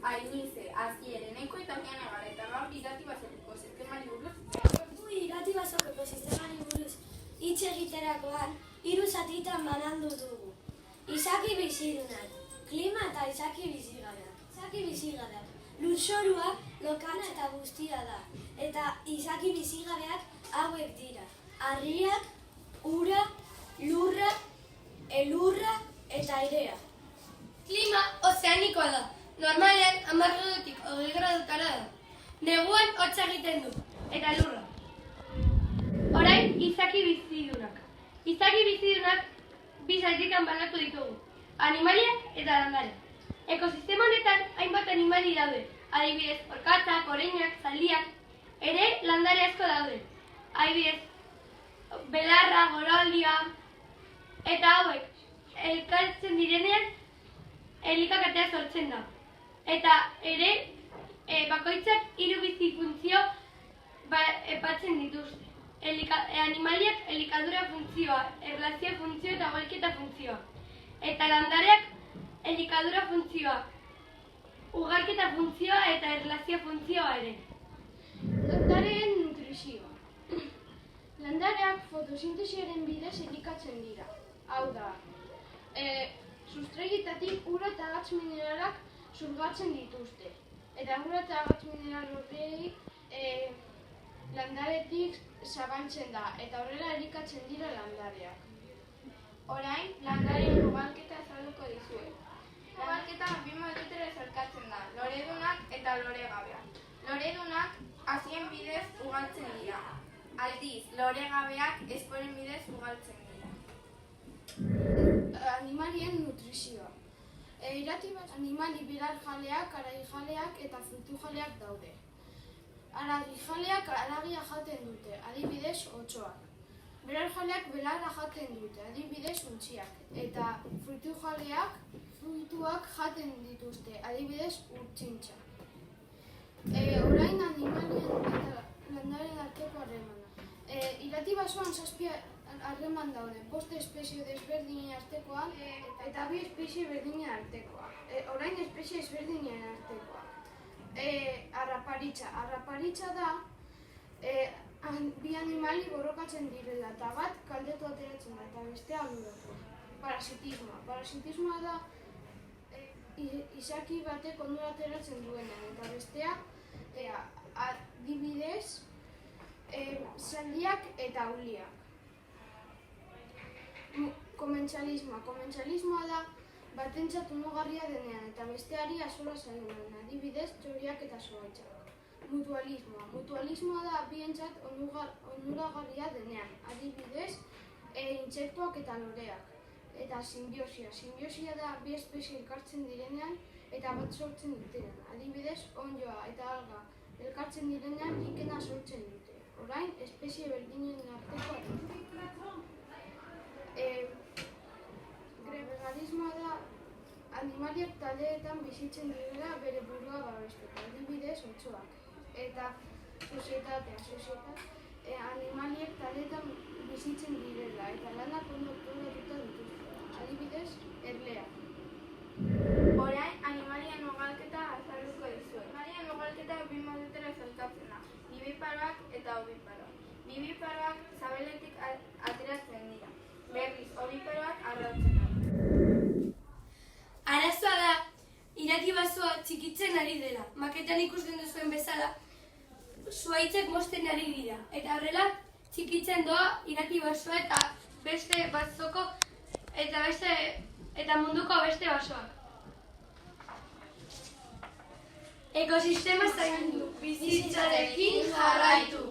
Ainize, Azier, Eneko eta Miane gara, eta gaur irati basoko sistemari buruz. Irati basoko sistemari buruz hitz egiterakoan 3 zatitan banandu dugu. Izaki bizidunak, klima eta izaki bizigabeak. Izaki bizigabeak, lurzorua, lokala eta guztia da. Eta izaki bizigabeak hauek dira. Harriak, ura, lurra, elurra eta airea. Klima ozeanikoa da. Normalean 10 gradutik 20 gradutara da. Neguan hotza egiten du, eta lurra. Orain, izaki bizidunak. Izaki bizidunak bi zatitan banatu ditugu. Animaliak eta landareak. Ekosistema honetan hainbat animali daude. Adibidez, orkatzak, oreinak, zaldiak. Ere, landare asko daude. Adibidez, belarra, goraldia. Eta hauek, elkartzen direnean, elikagatea sortzen da. Eta ere, bakoitzak 3 bizi funtzio epatzen dituzte. Animaliak elikadura funtzioa, erlazio funtzioa eta ugalketa funtzioa. Eta landareak elikadura funtzioa, ugalketa funtzioa eta erlazio funtzioa ere. Landareen nutrizioa. Landareak fotosintesiaren bidez elikatzen dira. Hau da, sustraigetatik ura eta gatz mineralak surgatzen dituzte. Eta ura eta gatz mineral horrei landaretik zabaltzen da, eta horrela elikatzen dira landareak. Orain, landareen ugalketa azalduko dizuet. Ugalketa bi modutara sailkatzen da, loredunak eta loregabeak. Loredunak hazien bidez ugaltzen dira. Aldiz, loregabeak esporen bidez ugaltzen dira. Animalien nutrizioa. Irati bat animali belarjaleak, araijaleak eta fruitujaleak daude. Araijaleak aragia jaten dute, adibidez otsoak. Belarjaleak belarra jaten dute, adibidez untxiak. Eta fruitujaleak fruituak jaten dituzte, adibidez urtsintxa. Orain animalien eta landaren arteko harremana. Irati basoan 7 harreman daude, 5 espezie desberdinen artekoa eta 2 espezie berdinen artekoa. Orain espezie ezberdinen artekoa. Arraparitza. Arraparitza da bi animali borrokatzen direla eta bat kaldetu ateratzen da eta bestea onuratua. Parasitismoa. Parasitismoa da izaki batek onura ateratzen duenean eta bestea adibidez zaldiak eta uliak. Komentxalismoa. Komentxalismoa da batentzat onugarria denean eta besteari axola zaionean, adibidez txoriak eta zuhaitzak. Mutualismoa. Mutualismoa da bientzat onuragarria denean, adibidez intsektuak eta loreak. Eta simbiosia. Simbiosia da bi espezie elkartzen direnean eta bat sortzen dutenean, adibidez onddoa eta alga elkartzen direnean likena sortzen dute. Orain, espezie berdinen arteko harremana. Gregarismoa da animaliak taldeetan bizitzen direla bere burua babesteko, adibidez otsoak. Eta sozietatea. Animaliek taldeetan bizitzen direla eta lanak ondoratuta dituzte, adibidez erleak. Orain, animalien ugalketa azalduko dizuet. Animalien ugalketa bi modutara sailkatzen da, bibiparoak eta obiparoak. Bibiparoak sabeletik ateratzen dira. Berriz, obiparoak arrautzen da. Arazoa da, irati basoa txikitzen ari dela. Maketan ikusten duzuen bezala, zuhaitzek mozten ari dira. Eta horrela, txikitzen doa irati basoa eta beste basoko eta munduko beste basoak. Ekosistema zaindu, bizitzarekin jarraitu.